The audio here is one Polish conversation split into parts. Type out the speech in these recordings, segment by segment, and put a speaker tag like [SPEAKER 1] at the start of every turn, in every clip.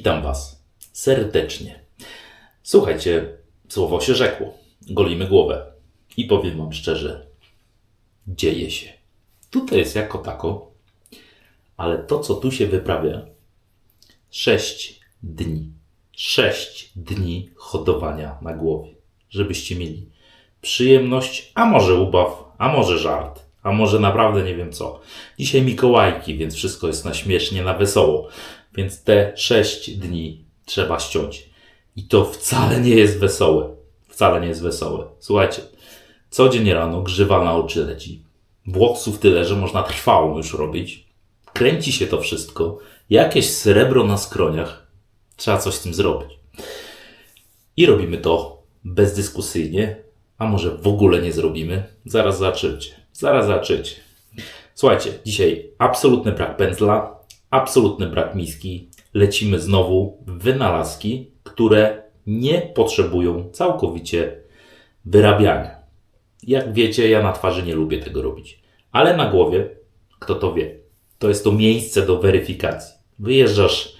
[SPEAKER 1] Witam Was serdecznie. Słuchajcie, słowo się rzekło. Golimy głowę. I powiem Wam szczerze, dzieje się. Tutaj jest jako tako, ale to, co tu się wyprawia, 6 dni. 6 dni hodowania na głowie. Żebyście mieli przyjemność, a może ubaw, a może żart, a może naprawdę nie wiem co. Dzisiaj Mikołajki, więc wszystko jest na śmiesznie, na wesoło. Więc te 6 dni trzeba ściąć. I to wcale nie jest wesołe. Wcale nie jest wesołe. Słuchajcie, codziennie rano grzywa na oczy leci. Włosów tyle, że można trwałą już robić. Kręci się to wszystko. Jakieś srebro na skroniach. Trzeba coś z tym zrobić. I robimy to bezdyskusyjnie. A może w ogóle nie zrobimy? Zaraz zobaczycie. Zaraz zobaczycie. Słuchajcie, dzisiaj absolutny brak pędzla, absolutny brak miski. Lecimy znowu w wynalazki, które nie potrzebują całkowicie wyrabiania. Jak wiecie, ja na twarzy nie lubię tego robić. Ale na głowie, kto to wie, to jest to miejsce do weryfikacji. Wyjeżdżasz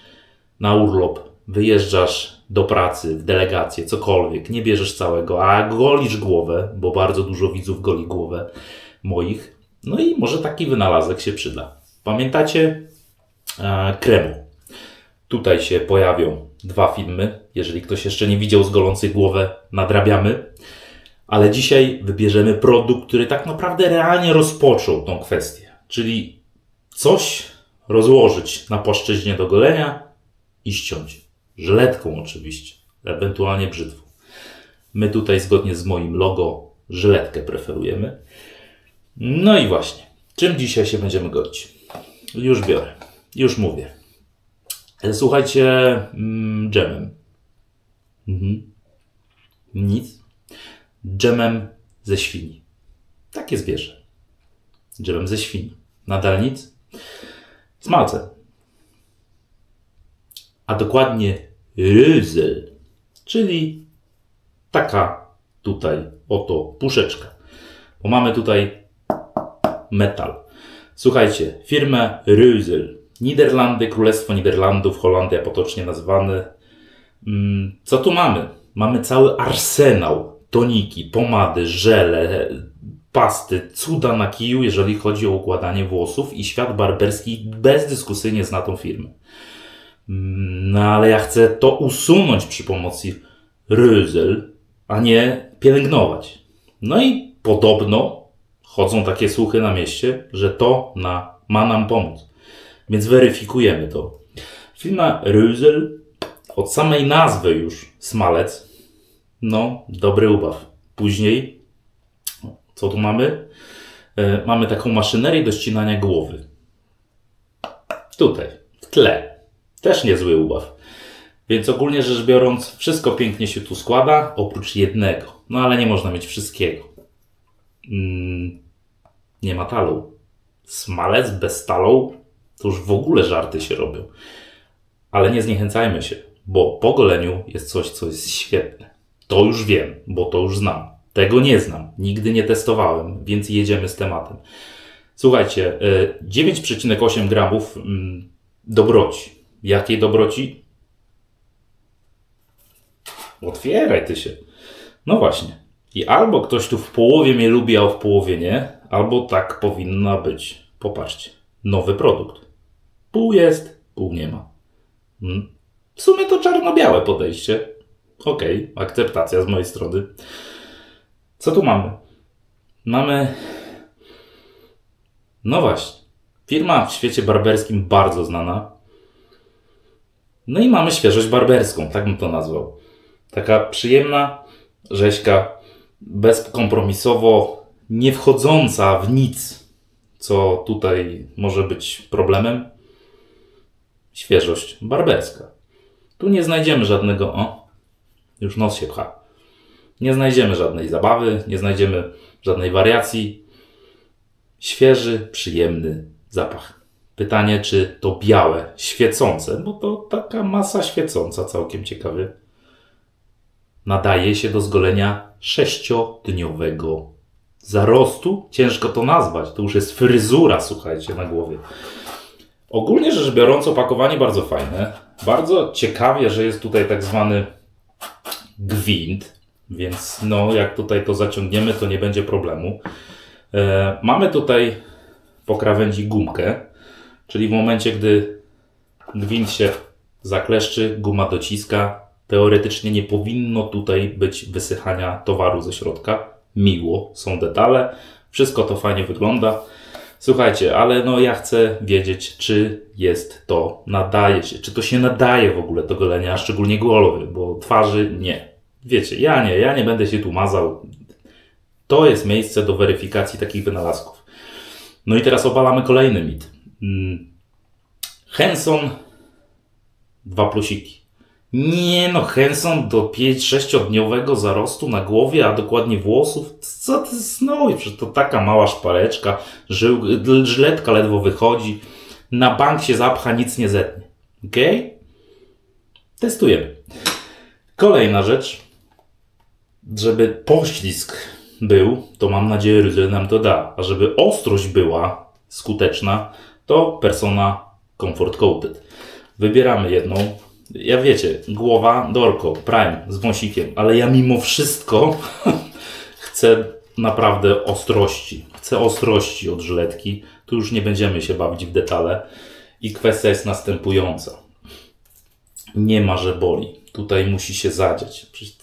[SPEAKER 1] na urlop, wyjeżdżasz do pracy, w delegację, cokolwiek, nie bierzesz całego, a golisz głowę, bo bardzo dużo widzów goli głowę moich. No i może taki wynalazek się przyda. Pamiętacie kremu? Tutaj się pojawią 2 filmy. Jeżeli ktoś jeszcze nie widział zgolących głowę, nadrabiamy. Ale dzisiaj wybierzemy produkt, który tak naprawdę realnie rozpoczął tą kwestię. Czyli coś rozłożyć na płaszczyźnie do golenia i ściąć. Żyletką oczywiście, ewentualnie brzytwą. My tutaj zgodnie z moim logo żyletkę preferujemy. No i właśnie, czym dzisiaj się będziemy golić? Już biorę, już mówię. Słuchajcie, dżemem. Nic. Dżemem ze świni. Takie zwierzę. Dżemem ze świni. Nadal nic. Smalcem. A dokładnie ryzel. Czyli taka tutaj oto puszeczka. Bo mamy tutaj metal. Słuchajcie, firmę Ryzel. Niderlandy, Królestwo Niderlandów, Holandia potocznie nazywany. Co tu mamy? Mamy cały arsenał. Toniki, pomady, żele, pasty, cuda na kiju, jeżeli chodzi o układanie włosów i świat barberski bezdyskusyjnie zna tą firmę. No ale ja chcę to usunąć przy pomocy Ryzel, a nie pielęgnować. No i podobno chodzą takie słuchy na mieście, że to ma nam pomóc. Więc weryfikujemy to. Firma Ryzel, od samej nazwy już smalec, no dobry ubaw. Później, co tu mamy? Mamy taką maszynerię do ścinania głowy. Tutaj, w tle. Też niezły ubaw. Więc ogólnie rzecz biorąc, wszystko pięknie się tu składa, oprócz jednego. No ale nie można mieć wszystkiego. Nie ma talu. Smalec bez talą, to już w ogóle żarty się robią. Ale nie zniechęcajmy się, bo po goleniu jest coś, co jest świetne. To już wiem, bo to już znam. Tego nie znam, nigdy nie testowałem, więc jedziemy z tematem. Słuchajcie, 9,8 gramów dobroci. Jakiej dobroci? Otwieraj ty się. No właśnie. I albo ktoś tu w połowie mnie lubi, a w połowie nie, albo tak powinna być. Popatrzcie, nowy produkt. Pół jest, pół nie ma. W sumie to czarno-białe podejście. Okej, akceptacja z mojej strony. Co tu mamy? Mamy... No właśnie. Firma w świecie barberskim bardzo znana. No i mamy świeżość barberską, tak bym to nazwał. Taka przyjemna rzeźka, bezkompromisowo, nie wchodząca w nic, co tutaj może być problemem. Świeżość barberska. Tu nie znajdziemy żadnego... Już nos się pcha. Nie znajdziemy żadnej zabawy, nie znajdziemy żadnej wariacji. Świeży, przyjemny zapach. Pytanie, czy to białe, świecące, bo to taka masa świecąca, całkiem ciekawy, nadaje się do zgolenia 6-dniowego zarostu. Ciężko to nazwać, to już jest fryzura, słuchajcie, na głowie. Ogólnie rzecz biorąc, opakowanie bardzo fajne. Bardzo ciekawie, że jest tutaj tak zwany gwint, więc no jak tutaj to zaciągniemy, to nie będzie problemu. Mamy tutaj po krawędzi gumkę, czyli w momencie, gdy gwint się zakleszczy, guma dociska, teoretycznie nie powinno tutaj być wysychania towaru ze środka. Miło, są detale, wszystko to fajnie wygląda. Słuchajcie, ale no ja chcę wiedzieć, czy jest to, nadaje się, czy to się nadaje w ogóle do golenia, szczególnie głowy, bo twarzy nie. Wiecie, ja nie będę się tu mazał. To jest miejsce do weryfikacji takich wynalazków. No i teraz obalamy kolejny mit. Henson 2 plusiki. Nie no, Henson do 5-6-dniowego zarostu na głowie, a dokładnie włosów? Co ty znowu? Przecież to taka mała szpareczka, żyletka ledwo wychodzi, na bank się zapcha, nic nie zetnie. Okej? Testujemy. Kolejna rzecz. Żeby poślizg był, to mam nadzieję, że nam to da. A żeby ostrość była skuteczna, to Persona Comfort Coated. Wybieramy jedną. Ja wiecie, głowa Dorko, Prime z wąsikiem, ale ja mimo wszystko chcę naprawdę ostrości. Chcę ostrości od żyletki. Tu już nie będziemy się bawić w detale. I kwestia jest następująca. Nie ma, że boli. Tutaj musi się zadziać. Przecież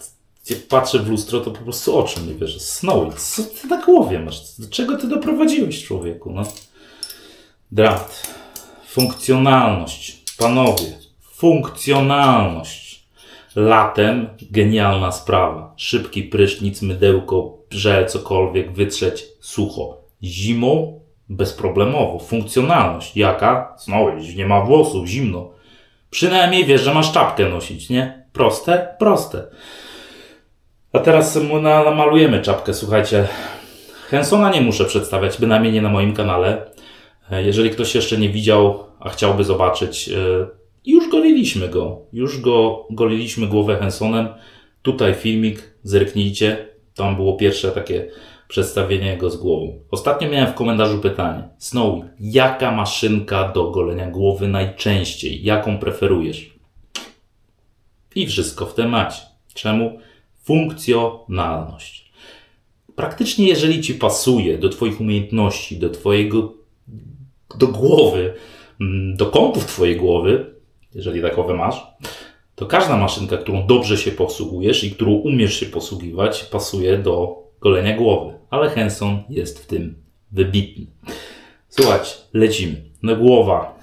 [SPEAKER 1] jak patrzę w lustro, to po prostu oczy nie wierzę. Snowy, co ty na głowie masz? Do czego ty doprowadziłeś, człowieku? No. Draft. Funkcjonalność. Panowie. Funkcjonalność. Latem genialna sprawa. Szybki prysznic, mydełko, żel, cokolwiek, wytrzeć sucho. Zimą bezproblemowo. Funkcjonalność. Jaka? Znowu, nie ma włosów, zimno. Przynajmniej wiesz, że masz czapkę nosić, nie? Proste? Proste. A teraz namalujemy czapkę, słuchajcie. Hensona nie muszę przedstawiać, bynajmniej nie na moim kanale. Jeżeli ktoś jeszcze nie widział, a chciałby zobaczyć, już goliliśmy go. Już go goliliśmy głowę Hensonem. Tutaj filmik, zerknijcie. Tam było pierwsze takie przedstawienie go z głową. Ostatnio miałem w komentarzu pytanie. Snowy, jaka maszynka do golenia głowy najczęściej? Jaką preferujesz? I wszystko w temacie. Czemu? Funkcjonalność. Praktycznie jeżeli Ci pasuje do Twoich umiejętności, do głowy, do kątów Twojej głowy, jeżeli takowe masz, to każda maszynka, którą dobrze się posługujesz i którą umiesz się posługiwać, pasuje do golenia głowy. Ale Henson jest w tym wybitny. Słuchajcie, lecimy. No głowa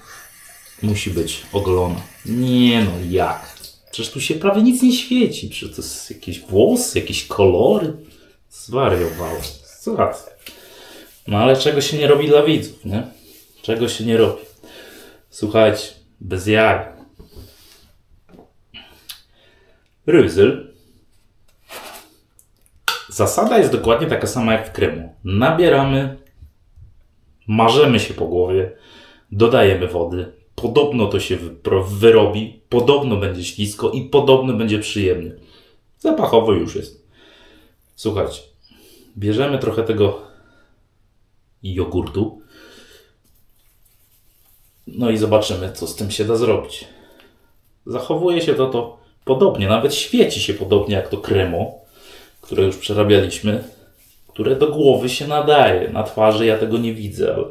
[SPEAKER 1] musi być ogolona. Nie no, jak? Przecież tu się prawie nic nie świeci. Przecież to jest jakieś włosy, jakieś kolory. Zwariowałem. Słuchajcie. No ale czego się nie robi dla widzów, nie? Czego się nie robi? Słuchajcie, bez jaj. Ryzyl. Zasada jest dokładnie taka sama jak w kremu. Nabieramy, marzemy się po głowie, dodajemy wody. Podobno to się wyrobi, podobno będzie ślisko i podobno będzie przyjemnie. Zapachowo już jest. Słuchajcie, bierzemy trochę tego jogurtu. No i zobaczymy, co z tym się da zrobić. Zachowuje się to podobnie, nawet świeci się podobnie jak to kremo, które już przerabialiśmy, które do głowy się nadaje. Na twarzy ja tego nie widzę, ale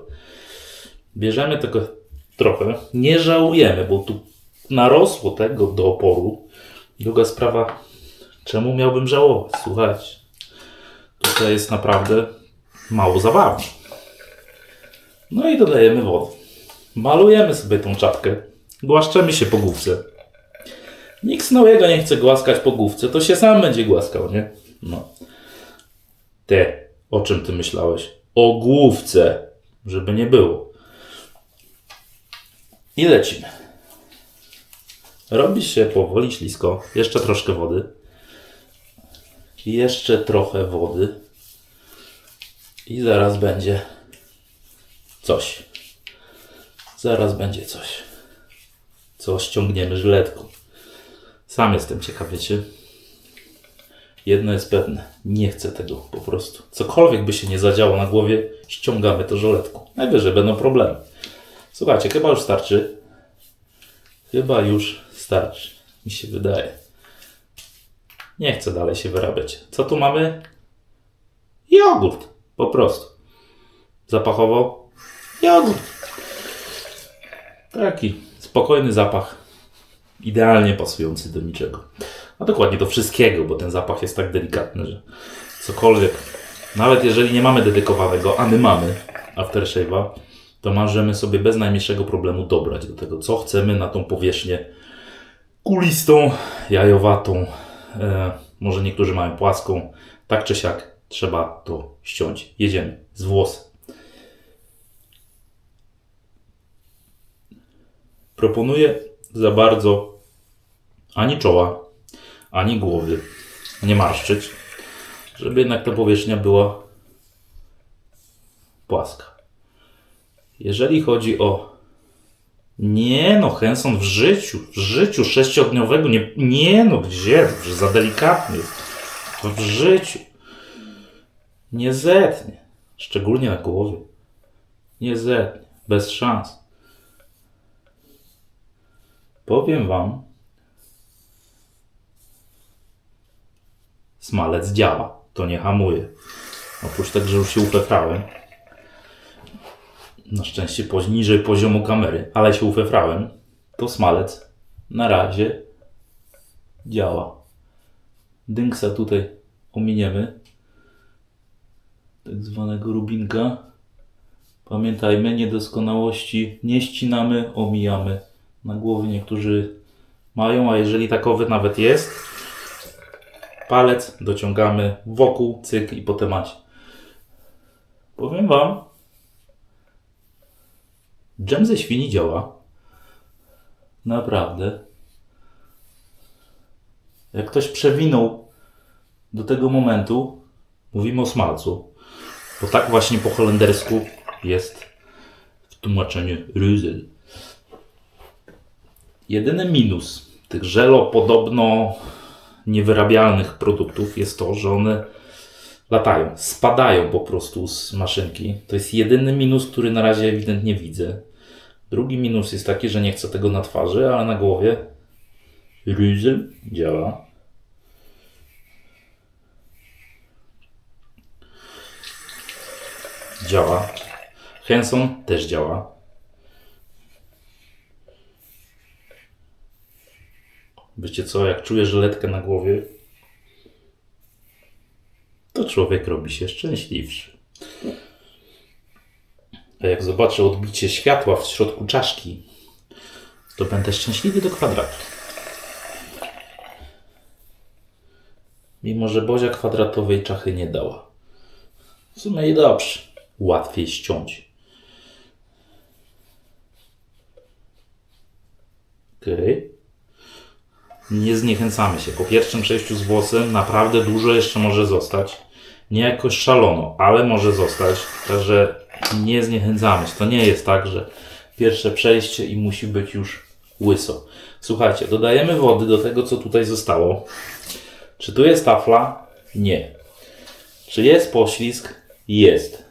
[SPEAKER 1] bierzemy tego trochę. Nie żałujemy, bo tu narosło tego do oporu. Druga sprawa, czemu miałbym żałować? Słuchajcie, tutaj jest naprawdę mało zabawy. No i dodajemy wodę. Malujemy sobie tą czapkę. Głaszczemy się po główce. Nikt Snowego nie chce głaskać po główce, to się sam będzie głaskał, nie? No. O czym ty myślałeś? O główce, żeby nie było. I lecimy. Robi się powoli ślisko. Jeszcze troszkę wody. Jeszcze trochę wody. I zaraz będzie coś. Zaraz będzie coś. Co ściągniemy żyletką. Sam jestem ciekaw, wiecie. Jedno jest pewne. Nie chcę tego po prostu. Cokolwiek by się nie zadziało na głowie, ściągamy to żyletką. Najwyżej będą problemy. Słuchajcie, chyba już starczy. Chyba już starczy, mi się wydaje. Nie chcę dalej się wyrabiać. Co tu mamy? Jogurt, po prostu. Zapachowo jogurt. Taki spokojny zapach, idealnie pasujący do niczego. A dokładnie do wszystkiego, bo ten zapach jest tak delikatny, że cokolwiek, nawet jeżeli nie mamy dedykowanego, a my mamy aftershave'a, to możemy sobie bez najmniejszego problemu dobrać do tego, co chcemy na tą powierzchnię kulistą, jajowatą. Może niektórzy mają płaską. Tak czy siak trzeba to ściąć. Jedziemy z włosem. Proponuję za bardzo ani czoła, ani głowy nie marszczyć, żeby jednak ta powierzchnia była płaska. Jeżeli chodzi o... Nie no, Henson w życiu 6-dniowego nie no, gdzie? To za delikatny jest. To w życiu. Nie zetnie. Szczególnie na głowie. Nie zetnie. Bez szans. Powiem wam, smalec działa. To nie hamuje. Oprócz tego, że już się ufefrałem. Na szczęście niżej poziomu kamery, ale się ufefrałem. To smalec na razie działa. Dynksa tutaj ominiemy. Tak zwanego rubinka. Pamiętajmy, niedoskonałości nie ścinamy, omijamy. Na głowie niektórzy mają, a jeżeli takowy nawet jest, palec dociągamy wokół, cyk i potem macie. Powiem wam, dżem ze świni działa. Naprawdę. Jak ktoś przewinął do tego momentu, mówimy o smalcu, bo tak właśnie po holendersku jest w tłumaczeniu rüzel. Jedyny minus tych żelopodobno niewyrabialnych produktów jest to, że one latają, spadają po prostu z maszynki. To jest jedyny minus, który na razie ewidentnie widzę. Drugi minus jest taki, że nie chcę tego na twarzy, ale na głowie rüzel działa. Działa. Henson też działa. Wiecie co, jak czuję żyletkę na głowie, to człowiek robi się szczęśliwszy. A jak zobaczę odbicie światła w środku czaszki, to będę szczęśliwy do kwadratu. Mimo że Bozia kwadratowej czachy nie dała. W sumie i dobrze. Łatwiej ściąć. Okej. Nie zniechęcamy się. Po pierwszym przejściu z włosem naprawdę dużo jeszcze może zostać. Nie jakoś szalono, ale może zostać. Także nie zniechęcamy się. To nie jest tak, że pierwsze przejście i musi być już łyso. Słuchajcie, dodajemy wody do tego, co tutaj zostało. Czy tu jest tafla? Nie. Czy jest poślizg? Jest.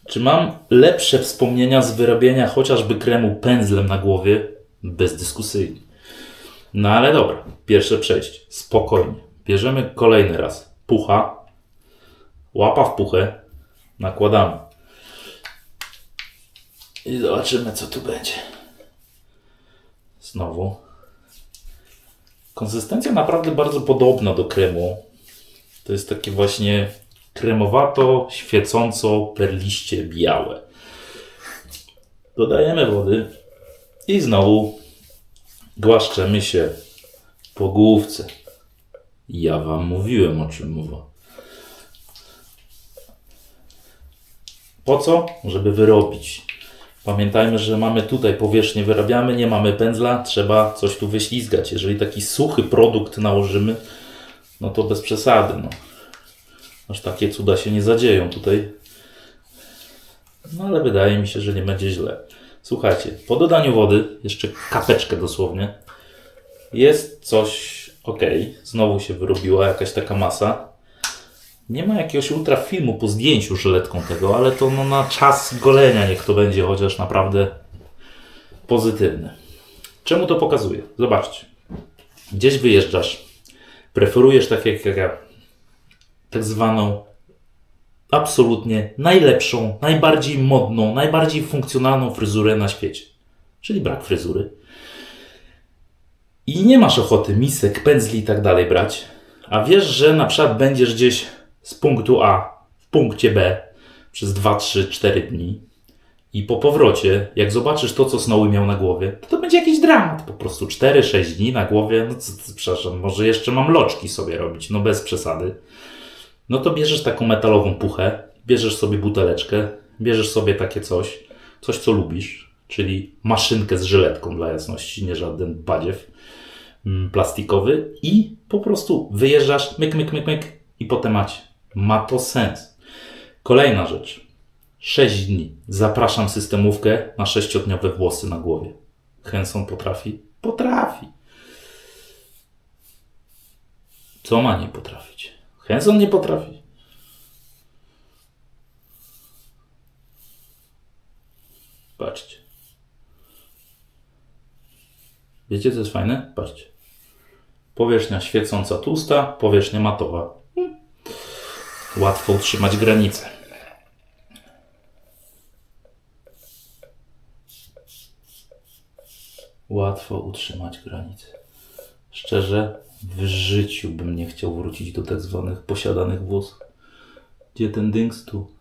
[SPEAKER 1] Czy mam lepsze wspomnienia z wyrabiania chociażby kremu pędzlem na głowie? Bezdyskusyjnie. No ale dobra, pierwsze przejście. Spokojnie. Bierzemy kolejny raz. Pucha. Łapa w puchę. Nakładamy. I zobaczymy, co tu będzie. Znowu. Konsystencja naprawdę bardzo podobna do kremu. To jest takie właśnie kremowato, świecąco, perliście białe. Dodajemy wody i znowu głaszczemy się po główce. Ja wam mówiłem, o czym mowa. Po co? Żeby wyrobić. Pamiętajmy, że mamy tutaj powierzchnię, wyrabiamy, nie mamy pędzla, trzeba coś tu wyślizgać. Jeżeli taki suchy produkt nałożymy, no to bez przesady. No. Aż takie cuda się nie zadzieją tutaj. No ale wydaje mi się, że nie będzie źle. Słuchajcie, po dodaniu wody, jeszcze kapeczkę dosłownie, jest coś ok. Znowu się wyrobiła jakaś taka masa. Nie ma jakiegoś ultra filmu po zdjęciu żyletką tego, ale to no, na czas golenia niech to będzie chociaż naprawdę pozytywny. Czemu to pokazuję? Zobaczcie. Gdzieś wyjeżdżasz, preferujesz tak jak ja, tak zwaną absolutnie najlepszą, najbardziej modną, najbardziej funkcjonalną fryzurę na świecie. Czyli brak fryzury. I nie masz ochoty misek, pędzli i tak dalej brać, a wiesz, że na przykład będziesz gdzieś z punktu A w punkcie B przez 2, 3, 4 dni i po powrocie, jak zobaczysz to, co Snowy miał na głowie, to będzie jakiś dramat. Po prostu 4-6 dni na głowie, no przepraszam, może jeszcze mam loczki sobie robić, no bez przesady. No to bierzesz taką metalową puchę, bierzesz sobie buteleczkę, bierzesz sobie takie coś co lubisz, czyli maszynkę z żyletką dla jasności, nie żaden badziew plastikowy i po prostu wyjeżdżasz, myk, myk, myk, myk i potem macie. Ma to sens. Kolejna rzecz. 6 dni. Zapraszam systemówkę na 6-dniowe włosy na głowie. Henson potrafi? Potrafi. Co ma nie potrafić? Henson nie potrafi. Patrzcie. Wiecie, co jest fajne? Patrzcie. Powierzchnia świecąca tłusta, powierzchnia matowa. Łatwo utrzymać granicę. Łatwo utrzymać granicę. Szczerze, w życiu bym nie chciał wrócić do tak zwanych posiadanych włosów. Gdzie ten dynks tu?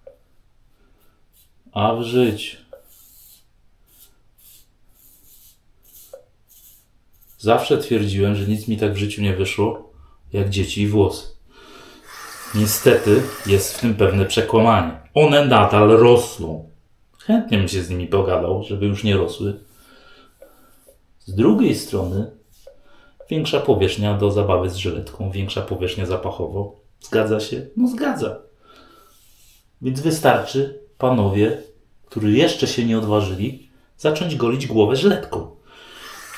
[SPEAKER 1] A w życiu. Zawsze twierdziłem, że nic mi tak w życiu nie wyszło, jak dzieci i włosy. Niestety jest w tym pewne przekłamanie. One nadal rosną. Chętnie bym się z nimi pogadał, żeby już nie rosły. Z drugiej strony większa powierzchnia do zabawy z żyletką, większa powierzchnia zapachowo. Zgadza się? No zgadza. Więc wystarczy, panowie, którzy jeszcze się nie odważyli, zacząć golić głowę żyletką.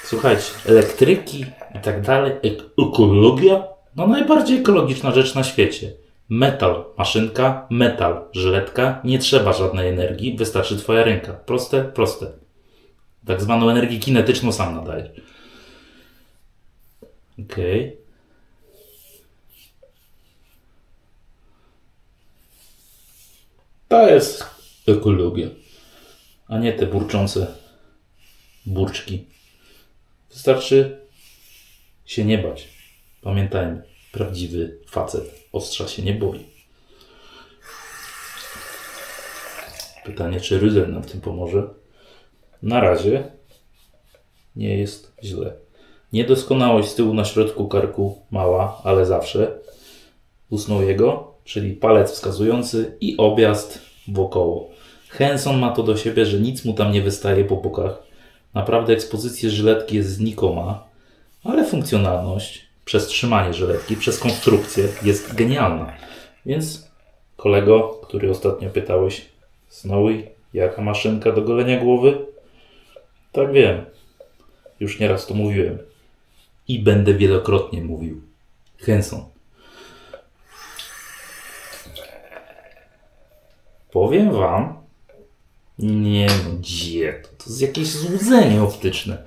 [SPEAKER 1] Słuchajcie, elektryki i tak dalej, ekologia, no najbardziej ekologiczna rzecz na świecie. Metal, maszynka, metal, żyletka, nie trzeba żadnej energii, wystarczy twoja ręka. Proste, proste. Tak zwaną energię kinetyczną sam nadajesz. Okej. To jest ekologia, a nie te burczące burczki. Wystarczy się nie bać. Pamiętajmy, prawdziwy facet ostrza się nie boi. Pytanie, czy Ryzel nam w tym pomoże? Na razie nie jest źle. Niedoskonałość z tyłu na środku karku mała, ale zawsze. Usnął jego, czyli palec wskazujący i objazd wokoło. Henson ma to do siebie, że nic mu tam nie wystaje po bokach. Naprawdę ekspozycja żyletki jest znikoma, ale funkcjonalność przez trzymanie żyletki, przez konstrukcję jest genialna. Więc kolego, który ostatnio pytałeś, Snowy, jaka maszynka do golenia głowy? Tak wiem. Już nieraz to mówiłem. I będę wielokrotnie mówił. Henson. Powiem wam, nie no, gdzie? To jest jakieś złudzenie optyczne.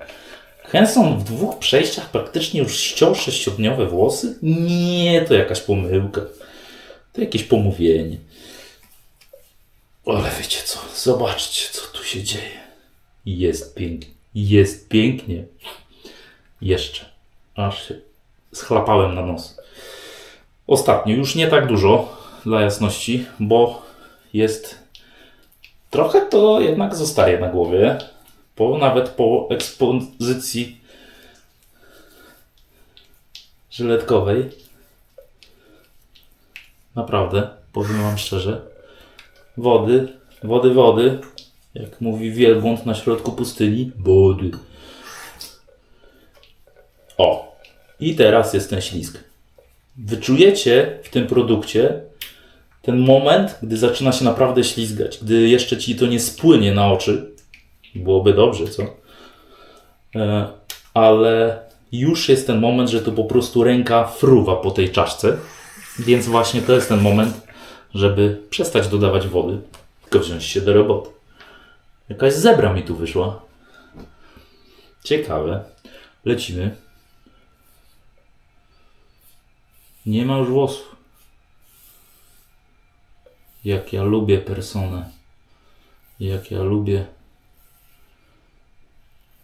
[SPEAKER 1] Henson w 2 przejściach praktycznie już ściął 6-dniowe włosy? Nie, to jakaś pomyłka. To jakieś pomówienie. Ale wiecie co? Zobaczcie, co tu się dzieje. Jest pięknie. Jest pięknie. Jeszcze. Aż się schlapałem na nos. Ostatnio, już nie tak dużo dla jasności, bo jest... Trochę to jednak zostaje na głowie. Nawet po ekspozycji żyletkowej. Naprawdę, powiem wam szczerze. Wody. Jak mówi wielbłąd na środku pustyni. Wody. O. I teraz jest ten ślizg. Wyczujecie w tym produkcie ten moment, gdy zaczyna się naprawdę ślizgać. Gdy jeszcze ci to nie spłynie na oczy. Byłoby dobrze, co? Ale już jest ten moment, że to po prostu ręka fruwa po tej czaszce. Więc właśnie to jest ten moment, żeby przestać dodawać wody, tylko wziąć się do roboty. Jakaś zebra mi tu wyszła. Ciekawe. Lecimy. Nie ma już włosów. Jak ja lubię personę. Jak ja lubię,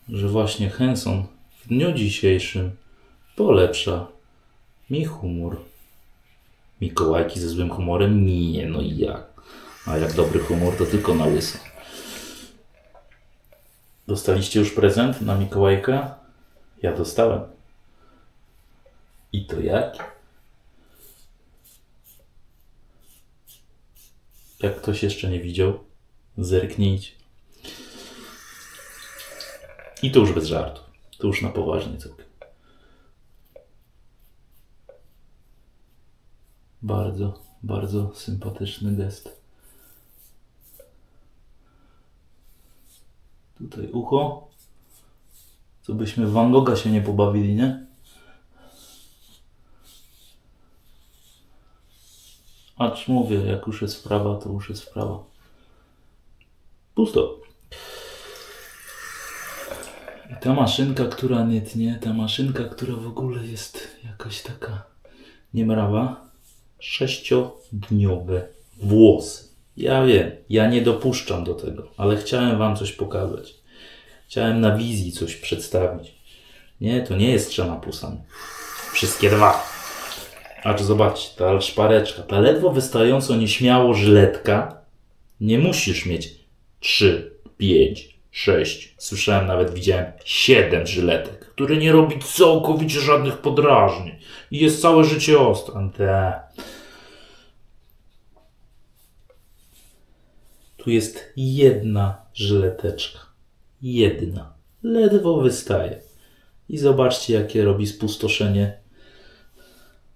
[SPEAKER 1] że właśnie Henson w dniu dzisiejszym polepsza mi humor. Mikołajki ze złym humorem? Nie, no i jak? A jak dobry humor, to tylko na łyso. Dostaliście już prezent na Mikołajka? Ja dostałem. I to jak? Jak ktoś jeszcze nie widział, zerknijcie. I to już bez żartu. To już na poważnie całkiem. Bardzo, bardzo sympatyczny gest. Tutaj ucho. Co byśmy w Van Gogha się nie pobawili, nie? Acz mówię, jak już jest sprawa, to już jest sprawa. Pusto. I ta maszynka, która nie tnie, ta maszynka, która w ogóle jest jakaś taka niemrawa. 6-dniowe włosy. Ja wiem, ja nie dopuszczam do tego, ale chciałem wam coś pokazać. Chciałem na wizji coś przedstawić. Nie, to nie jest 3 pusami. Wszystkie 2. Acz zobaczcie, ta szpareczka, ta ledwo wystająco nieśmiało żyletka. Nie musisz mieć 3, 5, 6. Słyszałem, nawet widziałem 7 żyletek, które nie robi całkowicie żadnych podrażnień. I jest całe życie ostre. Tu jest jedna żyleteczka. Jedna. Ledwo wystaje. I zobaczcie, jakie robi spustoszenie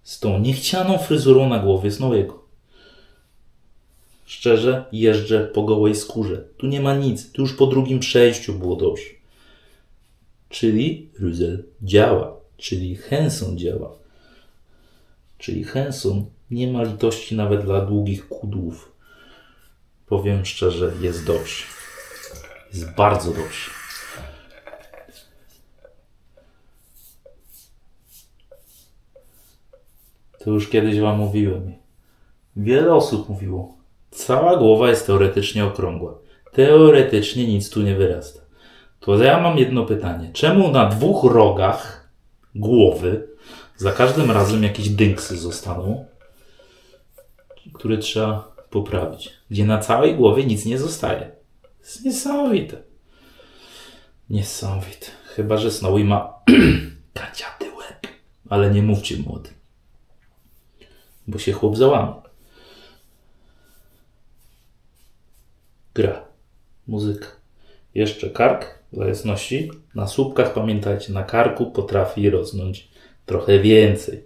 [SPEAKER 1] z tą niechcianą fryzurą na głowie Snowego. Szczerze, jeżdżę po gołej skórze. Tu nie ma nic. Tu już po drugim przejściu było dobrze. Czyli Russell działa. Czyli Henson działa. Czyli Henson nie ma litości nawet dla długich kudłów. Powiem szczerze, jest dobrze. Jest bardzo dobrze. To już kiedyś wam mówiłem. Wiele osób mówiło. Cała głowa jest teoretycznie okrągła. Teoretycznie nic tu nie wyrasta. To ja mam jedno pytanie. Czemu na 2 rogach głowy za każdym razem jakieś dynksy zostaną, które trzeba poprawić? Gdzie na całej głowie nic nie zostaje. To jest niesamowite. Niesamowite. Chyba że Snowy ma kaciaty łeb. Ale nie mówcie mu o tym. Bo się chłop załamie. Gra. Muzyka. Jeszcze kark, dla jasności. Na słupkach, pamiętajcie, na karku potrafi rosnąć trochę więcej.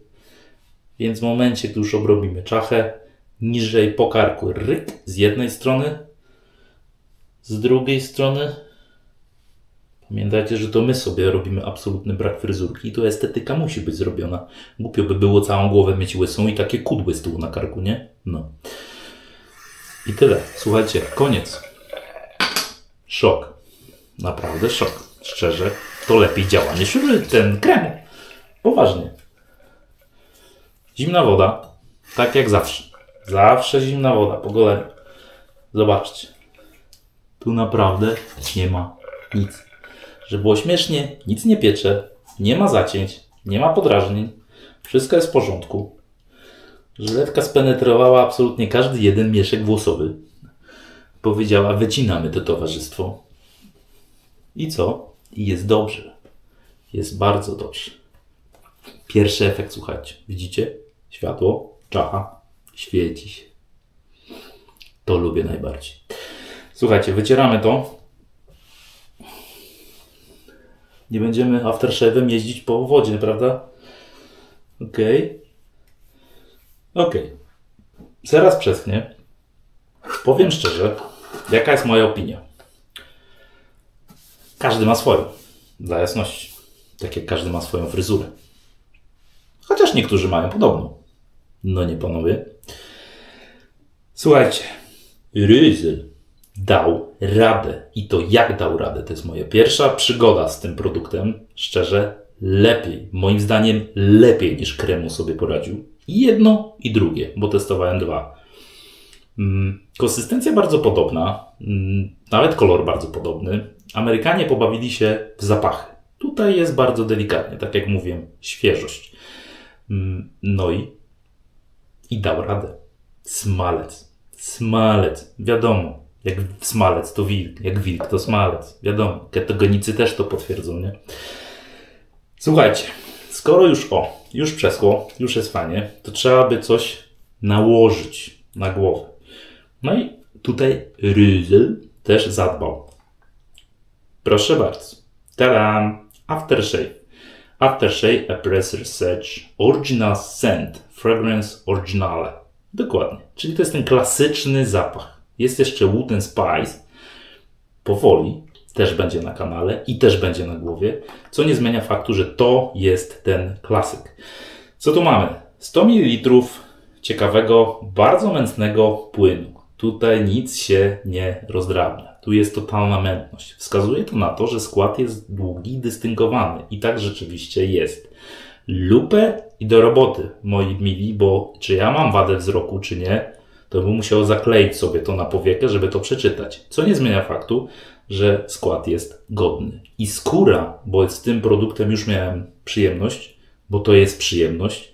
[SPEAKER 1] Więc w momencie, gdy już obrobimy czachę, niżej po karku ryk z jednej strony, z drugiej strony. Pamiętajcie, że to my sobie robimy absolutny brak fryzurki i to estetyka musi być zrobiona. Głupio by było całą głowę mieć łysą i takie kudły z tyłu na karku, nie? No. I tyle. Słuchajcie, koniec. Szok. Naprawdę szok. Szczerze, to lepiej działa niż ten krem. Poważnie. Zimna woda. Tak jak zawsze. Zawsze zimna woda po goleniu. Zobaczcie. Tu naprawdę nie ma nic. Żeby było śmiesznie, nic nie piecze, nie ma zacięć, nie ma podrażnień. Wszystko jest w porządku. Żyletka spenetrowała absolutnie każdy jeden mieszek włosowy. Powiedziała, wycinamy to towarzystwo. I co? I jest dobrze. Jest bardzo dobrze. Pierwszy efekt, słuchajcie. Widzicie? Światło, czacha, świeci się. To lubię najbardziej. Słuchajcie, wycieramy to. Nie będziemy aftershave'em jeździć po wodzie, prawda? Okej. Zaraz przeschnie. Powiem szczerze, jaka jest moja opinia. Każdy ma swoją. Dla jasności. Tak jak każdy ma swoją fryzurę. Chociaż niektórzy mają podobną. No nie, panowie. Słuchajcie, Rüssel dał radę. I to jak dał radę? To jest moja pierwsza przygoda z tym produktem. Szczerze, lepiej. Moim zdaniem lepiej niż Kremu sobie poradził. I jedno i drugie, bo testowałem dwa. Konsystencja bardzo podobna. Nawet kolor bardzo podobny. Amerykanie pobawili się w zapachy. Tutaj jest bardzo delikatnie, tak jak mówiłem, świeżość. No i dał radę. Smalec, wiadomo. Jak smalec to wilk, jak wilk to smalec. Wiadomo, ketogenicy też to potwierdzą, nie? Słuchajcie, skoro już przeschło, już jest fajnie, to trzeba by coś nałożyć na głowę. No i tutaj Rüssel też zadbał. Proszę bardzo. Tadam! Aftershave. Aftershave Appressor Sedge Original Scent Fragrance Originale. Dokładnie. Czyli to jest ten klasyczny zapach. Jest jeszcze Wood and Spice. Powoli. Też będzie na kanale i też będzie na głowie. Co nie zmienia faktu, że to jest ten klasyk. Co tu mamy? 100 ml ciekawego, bardzo mętnego płynu. Tutaj nic się nie rozdrabnia. Tu jest totalna mętność. Wskazuje to na to, że skład jest długi, dystyngowany. I tak rzeczywiście jest. Lupę i do roboty, moi mili, bo czy ja mam wadę wzroku, czy nie, to bym musiał zakleić sobie to na powiekę, żeby to przeczytać. Co nie zmienia faktu, że skład jest godny. I skóra, bo z tym produktem już miałem przyjemność, bo to jest przyjemność,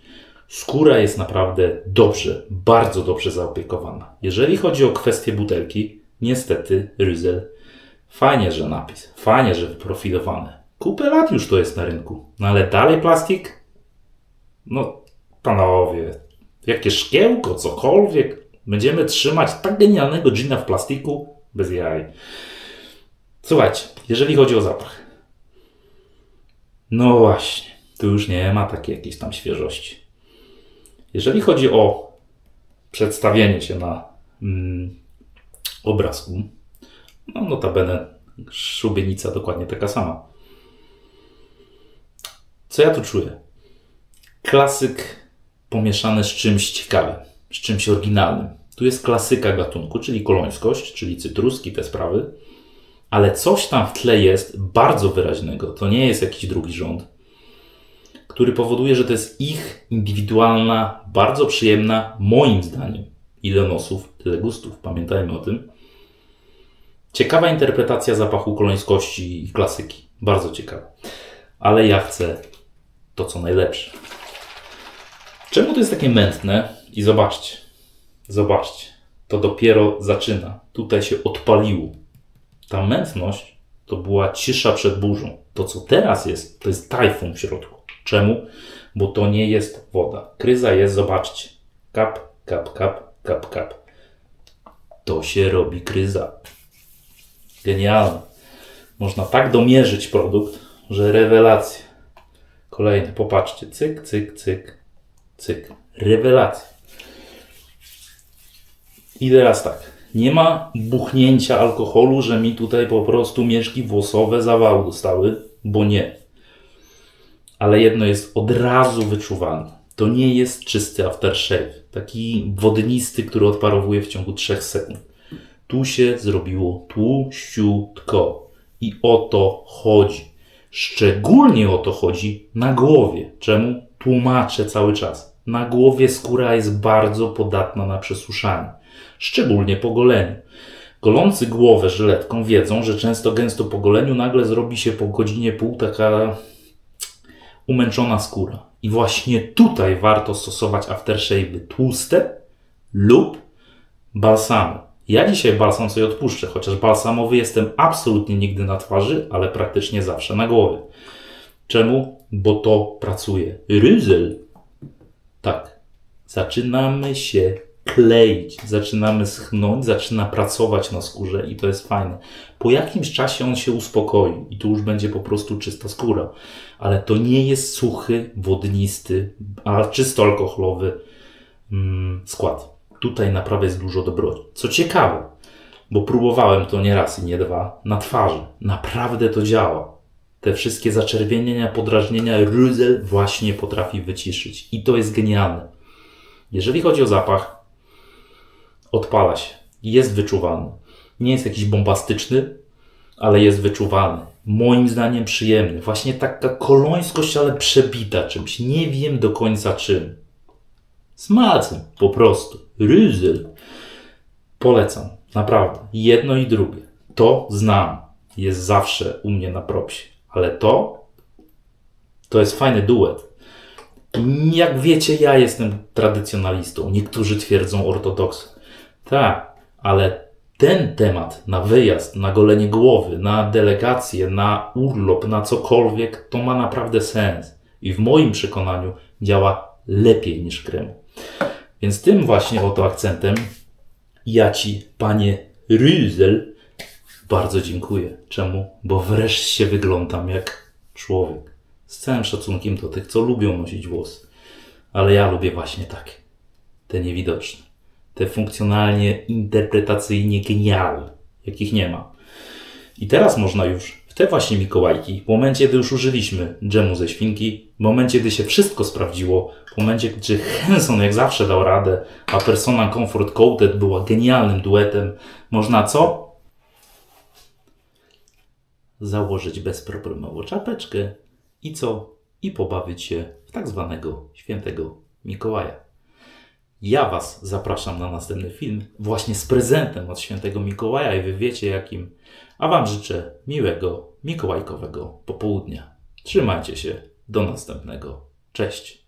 [SPEAKER 1] skóra jest naprawdę dobrze, bardzo dobrze zaopiekowana. Jeżeli chodzi o kwestię butelki, niestety Rüssel, fajnie, że napis, fajnie, że wyprofilowane. Kupę lat już to jest na rynku, no ale dalej plastik? No, panowie, jakie szkiełko, cokolwiek. Będziemy trzymać tak genialnego gina w plastiku? Bez jaj. Słuchajcie, jeżeli chodzi o zapach. No właśnie, tu już nie ma takiej jakiejś tam świeżości. Jeżeli chodzi o przedstawienie się na obrazku, no notabene szubienica dokładnie taka sama. Co ja tu czuję? Klasyk pomieszany z czymś ciekawym, z czymś oryginalnym. Tu jest klasyka gatunku, czyli kolońskość, czyli cytruski, te sprawy, ale coś tam w tle jest bardzo wyraźnego. To nie jest jakiś drugi rząd, który powoduje, że to jest ich indywidualna, bardzo przyjemna, moim zdaniem, ile nosów, tyle gustów. Pamiętajmy o tym. Ciekawa interpretacja zapachu kolońskości i klasyki. Bardzo ciekawa. Ale ja chcę to, co najlepsze. Czemu to jest takie mętne? I zobaczcie, to dopiero zaczyna. Tutaj się odpaliło. Ta mętność to była cisza przed burzą. To, co teraz jest, to jest tajfun w środku. Czemu? Bo to nie jest woda. Kryza jest, zobaczcie. Kap, kap, kap, kap, kap. To się robi kryza. Genialne. Można tak domierzyć produkt, że rewelacja. Kolejny, popatrzcie. Cyk, cyk, cyk, cyk. Rewelacja. I teraz tak. Nie ma buchnięcia alkoholu, że mi tutaj po prostu mieszki włosowe zawału dostały, bo nie. Ale jedno jest od razu wyczuwalne. To nie jest czysty aftershave. Taki wodnisty, który odparowuje w ciągu 3 sekund. Tu się zrobiło tłuściutko. I o to chodzi. Szczególnie o to chodzi na głowie. Czemu? Tłumaczę cały czas. Na głowie skóra jest bardzo podatna na przesuszanie. Szczególnie po goleniu. Golący głowę żyletką wiedzą, że często gęsto po goleniu nagle zrobi się po godzinie pół taka umęczona skóra. I właśnie tutaj warto stosować aftershave'y tłuste lub balsamy. Ja dzisiaj balsam sobie odpuszczę, chociaż balsamowy jestem absolutnie nigdy na twarzy, ale praktycznie zawsze na głowie. Czemu? Bo to pracuje. Rüssel. Tak. Zaczynamy się kleić, zaczynamy schnąć, zaczyna pracować na skórze i to jest fajne. Po jakimś czasie on się uspokoi i tu już będzie po prostu czysta skóra. Ale to nie jest suchy, wodnisty, a czysto alkoholowy skład. Tutaj naprawdę jest dużo dobroci. Co ciekawe, bo próbowałem to nie raz i nie dwa, na twarzy. Naprawdę to działa. Te wszystkie zaczerwienienia, podrażnienia Rüssel właśnie potrafi wyciszyć. I to jest genialne. Jeżeli chodzi o zapach, odpala się. Jest wyczuwalny. Nie jest jakiś bombastyczny, ale jest wyczuwalny. Moim zdaniem przyjemny. Właśnie taka kolońskość, ale przebita czymś. Nie wiem do końca czym. Smalcem, po prostu. Ryzel. Polecam. Naprawdę. Jedno i drugie. To znam. Jest zawsze u mnie na propsie. Ale to jest fajny duet. Jak wiecie, ja jestem tradycjonalistą. Niektórzy twierdzą ortodoksem. Tak, ale ten temat na wyjazd, na golenie głowy, na delegację, na urlop, na cokolwiek, to ma naprawdę sens. I w moim przekonaniu działa lepiej niż krem. Więc tym właśnie oto akcentem ja Ci, panie Ryzel, bardzo dziękuję. Czemu? Bo wreszcie wyglądam jak człowiek. Z całym szacunkiem do tych, co lubią nosić włosy. Ale ja lubię właśnie takie. Te niewidoczne. Te funkcjonalnie, interpretacyjnie genialne, jakich nie ma. I teraz można już w te właśnie Mikołajki, w momencie, gdy już użyliśmy dżemu ze świnki, w momencie, gdy się wszystko sprawdziło, w momencie, gdy Henson jak zawsze dał radę, a Persona Comfort Coated była genialnym duetem, można co? Założyć bezproblemowo czapeczkę i co? I pobawić się w tak zwanego świętego Mikołaja. Ja Was zapraszam na następny film właśnie z prezentem od świętego Mikołaja i Wy wiecie jakim. A Wam życzę miłego mikołajkowego popołudnia. Trzymajcie się. Do następnego. Cześć.